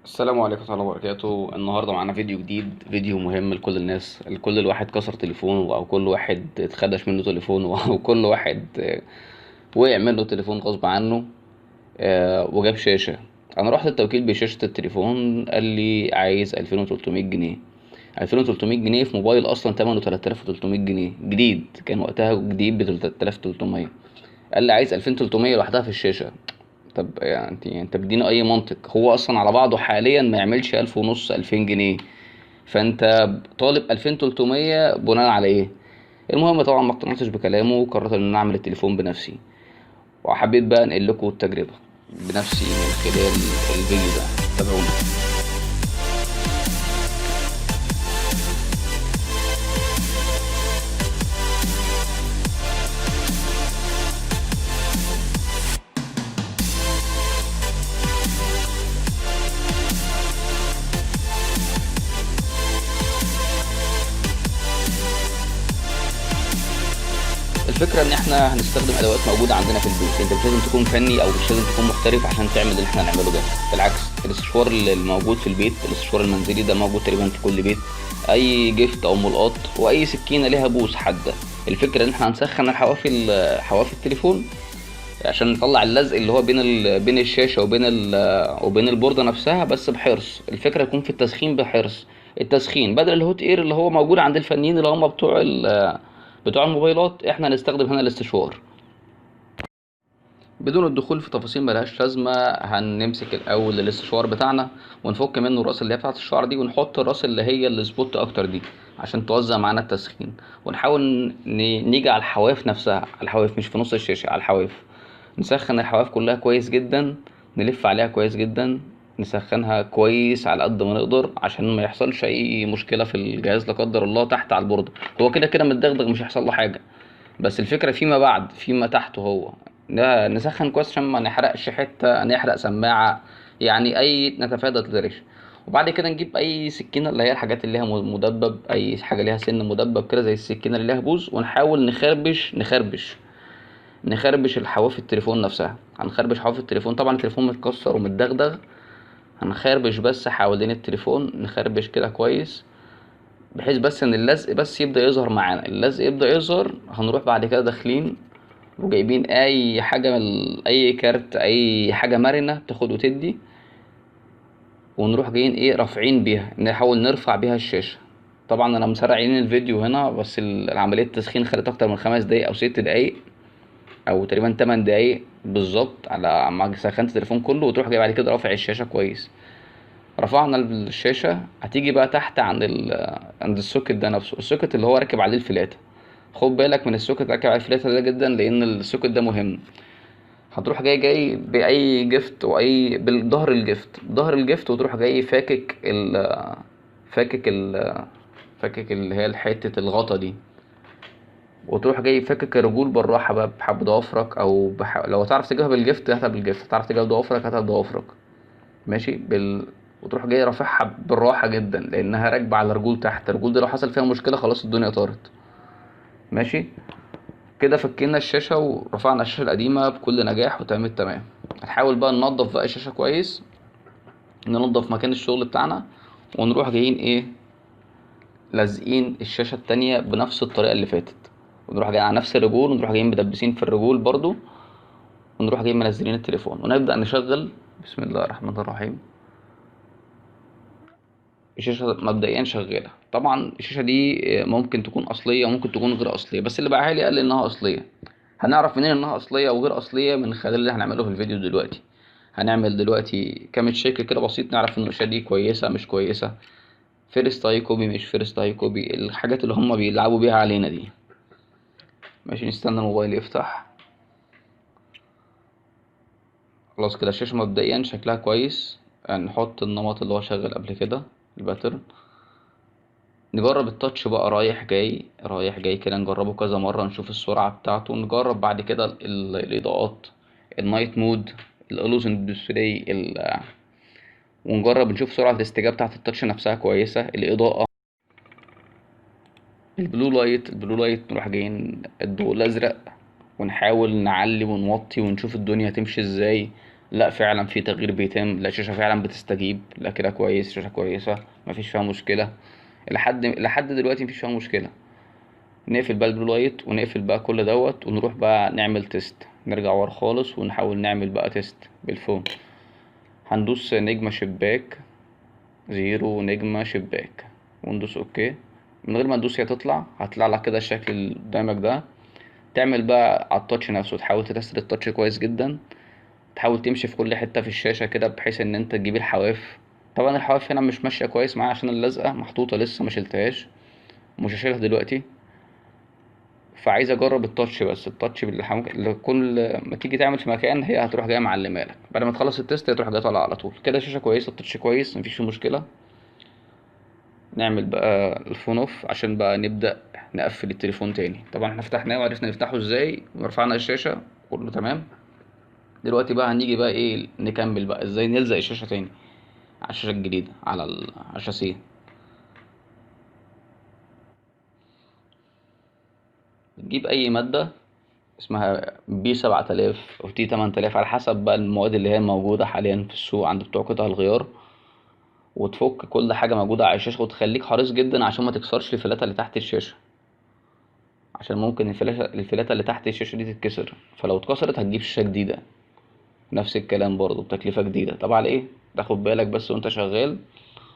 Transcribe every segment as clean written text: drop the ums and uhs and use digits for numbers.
السلام عليكم ورحمة الله وبركاته. النهاردة معانا فيديو جديد، فيديو مهم لكل الناس. لكل الواحد كسر تليفونه، أو كل واحد اتخدش منه تليفونه أو كل واحد وقع منه تليفون غصب عنه وجاب شاشة. أنا رحت التوكيل بشاشة التليفون، قال لي عايز 2300 جنيه. 2300 جنيه في موبايل أصلا تمنه 3300 جنيه جديد، كان وقتها جديد ب 3300. قال لي عايز 2300 لوحدها في الشاشة. طب يعني انت بتديني اي منطق؟ هو اصلا على بعضه حاليا ما يعملش 1000 ونص 2000 جنيه، فانت طالب 2300 بناء على ايه؟ المهم طبعا ما اقتنعتش بكلامه، وقررت ان انا اعمل التليفون بنفسي، وحبيت بقى انقل لكم التجربة بنفسي من خلال الفيديو ده. تابعونا. الفكرة ان احنا هنستخدم ادوات موجودة عندنا في البيت. انت مش لازم تكون فني او مش لازم تكون محترف عشان تعمل اللي احنا هنعمله ده. بالعكس، الاستشوار اللي موجود في البيت، الاستشوار المنزلي ده موجود تقريبا في كل بيت. اي جفت او ملقاط واي سكينة ليها بوس حادة. الفكرة ان احنا هنسخن حواف التليفون عشان نطلع اللزق اللي هو بين الشاشة وبين البوردة نفسها، بس بحرص. الفكرة يكون في التسخين بحرص. التسخين بدل الهوت اير اللي هو موجود عند الفنيين اللي هم بتوع الموبايلات، احنا هنستخدم هنا الاستشوار. بدون الدخول في تفاصيل ملهاش لازمة، هنمسك الأول الاستشوار بتاعنا ونفك منه الراس اللي هي بتاعة الشعر دي، ونحط الراس اللي هي السبوت أكتر دي عشان توزع معانا التسخين. ونحاول نيجي على الحواف نفسها، على الحواف مش في نص الشاشة، على الحواف. نسخن الحواف كلها كويس جدا، نلف عليها كويس جدا، نسخنها كويس على قد ما نقدر عشان ما يحصلش أي مشكلة في الجهاز لا قدر الله تحت على البوردة. هو كده كده متدغدغ، مش هيحصل له حاجة، بس الفكرة فيما بعد، فيما تحته هو. نسخن كويس عشان ما نحرقش حتة، نحرق سماعة، يعني أي نتفادى الريش. وبعد كده نجيب أي سكينة اللي هي الحاجات اللي ليها مدبب، أي حاجة ليها سن مدبب كده زي السكينة اللي ليها بوز، ونحاول نخربش الحواف التليفون نفسها. هنخربش حواف التليفون، طبعا التليفون متكسر ومتدغدغ. هنخربش بس حوالين التليفون، نخربش كده كويس، بحيث بس ان اللزق بس يبدأ يظهر معانا. اللزق يبدأ يظهر، هنروح بعد كده داخلين وجايبين اي حاجه اي كارت، اي حاجه مرنه تاخد وتدي، ونروح جايين رافعين بيها، نحاول نرفع بيها الشاشه. طبعا انا مسرعين الفيديو هنا، بس العمليه التسخين خدت اكتر من 5 دقايق او 6 دقايق، او تقريبا 8 دقايق بالظبط، على ما سخنت التليفون كله. وتروح جاي بعد كده رافع الشاشه كويس. رفعنا الشاشه، هتيجي بقى تحت عند السوكت ده نفسه، السوكت اللي هو راكب عليه الفلاته. خد بالك من السوكت اللي راكب عليه الفلاته ده جدا، لان السوكت ده مهم. هتروح جاي باي جفت، واي بالظهر الجفت، ظهر الجفت، وتروح جاي فاكك ال فاكك اللي هي حته الغطا دي، وتروح جاي فاكك الرجول بالراحه بقى بحب ضوافرك، لو تعرف تجيبها بالجفت هاتها بالجفت، تعرف تجيبها بضوافرك هاتها بضوافرك. ماشي وتروح جاي رافعها بالراحه جدا، لانها راكبه على الرجول تحت. الرجول دي لو حصل فيها مشكله خلاص الدنيا طارت. ماشي. كده فكينا الشاشة ورفعنا الشاشة القديمة بكل نجاح وتمام التمام. هنحاول بقى ننضف بقى الشاشة كويس، ننضف مكان الشغل بتاعنا، ونروح جايين لازقين الشاشة التانية بنفس الطريقة اللي فاتت، ونروح جايين على نفس الرجول، ونروح جايين مدبسين في الرجول برضو، ونروح جايين منزلين التليفون، ونبدأ نشغل. بسم الله الرحمن الرحيم. الشاشة مبدئيا شغالة. طبعا الشاشة دي ممكن تكون أصلية وممكن تكون غير أصلية، بس اللي باعها لي قال لي إنها أصلية. هنعرف منين إنها أصلية وغير أصلية؟ من خلال اللي هنعمله في الفيديو دلوقتي. هنعمل دلوقتي كام تشيك كده بسيط، نعرف إن الشاشة دي كويسة مش كويسة، فيرست هاي كوبي مش فيرست هاي كوبي، الحاجات اللي هم بيلعبوا بيها علينا دي. ماشي، نستنى الموبايل يفتح. خلاص كده الشاشة مبدئيا شكلها كويس. نحط النمط اللي هو شغال قبل كده، الباترن. نجرب التاتش بقى رايح جاي رايح جاي كده، نجربه كذا مرة، نشوف السرعة بتاعته. نجرب بعد كده الإضاءات، النايت مود، الالوزن ديسبلاي، ونجرب نشوف سرعة الاستجابة بتاعة التاتش نفسها كويسة. الإضاءة، البلو لايت نروح جايين الضوء الأزرق، ونحاول نعلي ونوطي ونشوف الدنيا تمشي ازاي لا فعلا في تغيير بيتم، لا الشاشة فعلا بتستجيب، لا كده كويس، شاشة كويسة مفيش فيها مشكلة. لحد دلوقتي مفيش فيها مشكلة. نقفل بقى البلو لايت ونقفل بقى كل دوت ونروح بقى نعمل تيست، نرجع ورا خالص ونحاول نعمل بقى تيست بالفون. هندوس نجمة شباك، زيرو نجمة شباك، وندوس اوكي. من غير ما ندوس هي هتطلع لك كده الشكل اللي قدامك ده. تعمل بقى على التاتش نفسه، تحاول تتست التاتش كويس جدا، تحاول تمشي في كل حتة في الشاشة كده بحيث ان انت تجيب الحواف. طبعا الحواف هنا مش ماشية كويس معايا عشان اللزقة محطوطة لسه مشيلتهاش، مش هشيلها دلوقتي. فعايز اجرب التاتش، بس التاتش اللي كل ما تيجي تعمل في مكان هي هتروح جايه معلمه لك، بعد ما تخلص التيست هتروح جايه طالعه على طول كده. الشاشه كويسه، التاتش كويس، مفيش فيه مشكله. نعمل بقى الفون اوف عشان بقى نبدا نقفل التليفون تاني. طبعا احنا فتحناه وعرفنا نفتحه ازاي ورفعنا الشاشه كله تمام. دلوقتي بقى هنيجي بقى ايه نكمل بقى ازاي نلزق الشاشه تاني على الشاشه الجديده على الشاسيه. بتجيب اي ماده اسمها بي 7000 او تي 8000 على حسب بقى المواد اللي هي موجوده حاليا في السوق عند بتوع قطع الغيار، وتفك كل حاجه موجوده على الشاشه، وتخليك حريص جدا عشان ما تكسرش الفلاته اللي تحت الشاشه، عشان ممكن الفلاته اللي تحت الشاشه دي تتكسر، فلو اتكسرت هتجيب شاشه جديده. نفس الكلام برضه بتكلفه جديده. طبعا ايه تاخد بالك بس وانت شغال،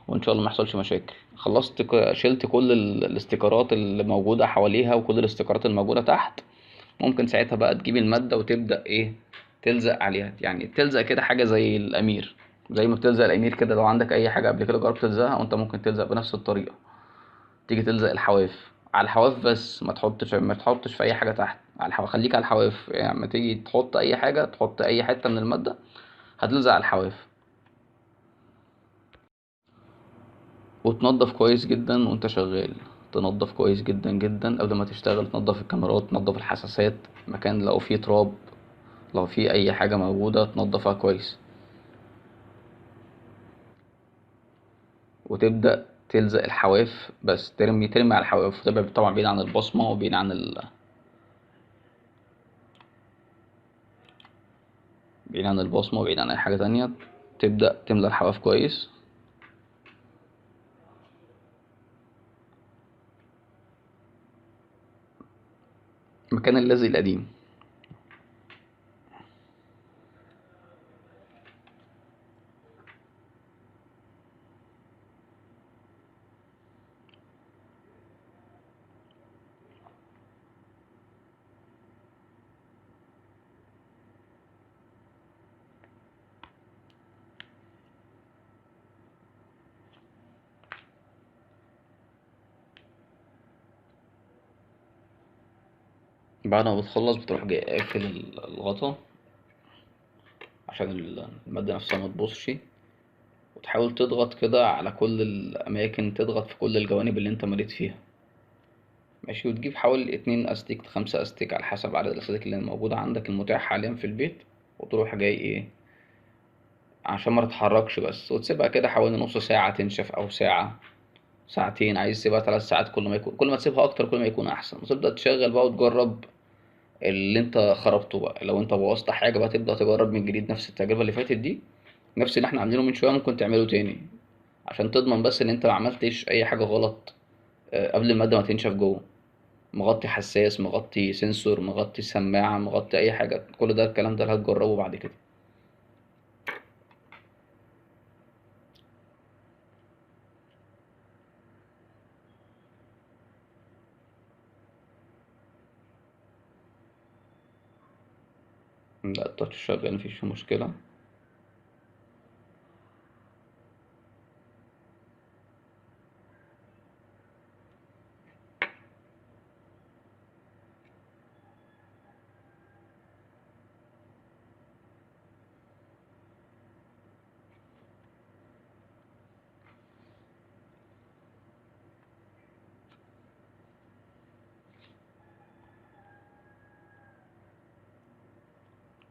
وان شاء الله ما يحصلش مشاكل. خلصت شلت كل الاستيكرات اللي موجوده حواليها وكل الاستيكرات الموجوده تحت. ممكن ساعتها بقى تجيب الماده وتبدا ايه تلزق عليها، يعني تلزق كده حاجه زي الامير، زي ما بتلزق الامير كده. لو عندك اي حاجه قبل كده جربت تلزقها وانت ممكن تلزق بنفس الطريقه. تيجي تلزق الحواف على الحواف بس، ما تحطش في اي حاجه تحت على الحواف، خليك على الحواف. يعني لما تيجي تحط اي حاجه تحط اي حته من الماده هتلزق على الحواف. وتنضف كويس جدا وانت شغال، تنضف كويس جدا جدا قبل ما تشتغل، تنضف الكاميرات، تنضف الحساسات، مكان لو فيه تراب، لو فيه اي حاجه موجوده تنضفها كويس. وتبدأ تلزق الحواف بس، ترمي على الحواف، وتبقى طبعا بعيد عن البصمة وبعيد عن بعيد عن البصمة وبعيد عن أي حاجة تانية. تبدأ تملى الحواف كويس. مكان اللزق القديم. بعد ما بتخلص بتروح جاي قافل الغطا عشان المادة نفسها ما تبوظش، وتحاول تضغط كده على كل الأماكن، تضغط في كل الجوانب اللي انت مليت فيها. ماشي. وتجيب حوالي 2 أستيك 5 أستيك على حسب عدد الأستيك اللي موجودة عندك المتاح حاليا في البيت، وتروح جاي ايه عشان ما تتحركش بس، وتسيبها كده حوالي نص ساعة تنشف أو ساعة ساعتين. عايز تسيبها 3 ساعات، كل ما تسيبها اكتر كل ما يكون احسن. وتبدا تشغل بقى وتجرب اللي انت خربته بقى. لو انت بوظت حاجه بقى تبدا تجرب من جديد نفس التجربه اللي فاتت دي، نفس اللي احنا عاملينه من شويه ممكن تعمله تاني، عشان تضمن بس ان انت ما عملتش اي حاجه غلط قبل الماده ما تنشف جوه. مغطي حساس، مغطي سنسور، مغطي سماعه، مغطي اي حاجه، كل ده الكلام ده اللي هتجربه بعد كده. لا التاتش شغال مفيش فيه مشكله.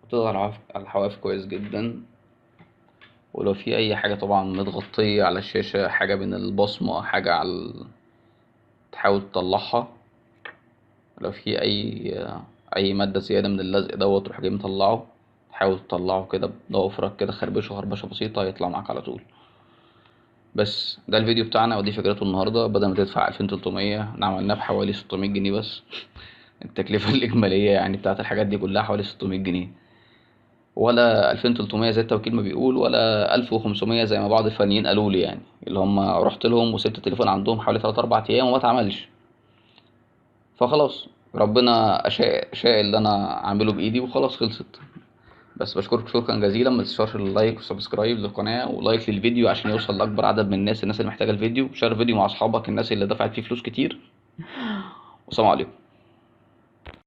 وتضغط على الحواف كويس جدا. ولو في اي حاجه طبعا متغطيه على الشاشه، حاجه بين البصمه، حاجه تحاول تطلعها. لو في اي ماده زياده من اللزق دوت تروح جاي مطلعه. حاول تطلعه كده بضوافرك كده، خربشه خربشه بسيطه هيطلع معاك على طول. بس ده الفيديو بتاعنا ودي فكرته النهارده. بدل ما تدفع 2300 عملناه بحوالي 600 جنيه بس. التكلفه الاجماليه يعني بتاعت الحاجات دي كلها حوالي 600 جنيه، ولا 2300 زي التوكيل ما بيقول، ولا 1500 زي ما بعض الفنيين قالوا لي، يعني اللي هم رحت لهم وسبت التليفون عندهم حوالي 3 4 ايام وما اتعملش. فخلاص ربنا شاء اللي انا اعمله بايدي وخلاص خلصت. بس بشكرك شكرا جزيلا. ما تنساش اللايك والسبسكرايب للقناه ولايك للفيديو عشان يوصل لاكبر عدد من الناس اللي محتاجه الفيديو. شير الفيديو مع اصحابك، الناس اللي دفعت فيه فلوس كتير. والسلام عليكم.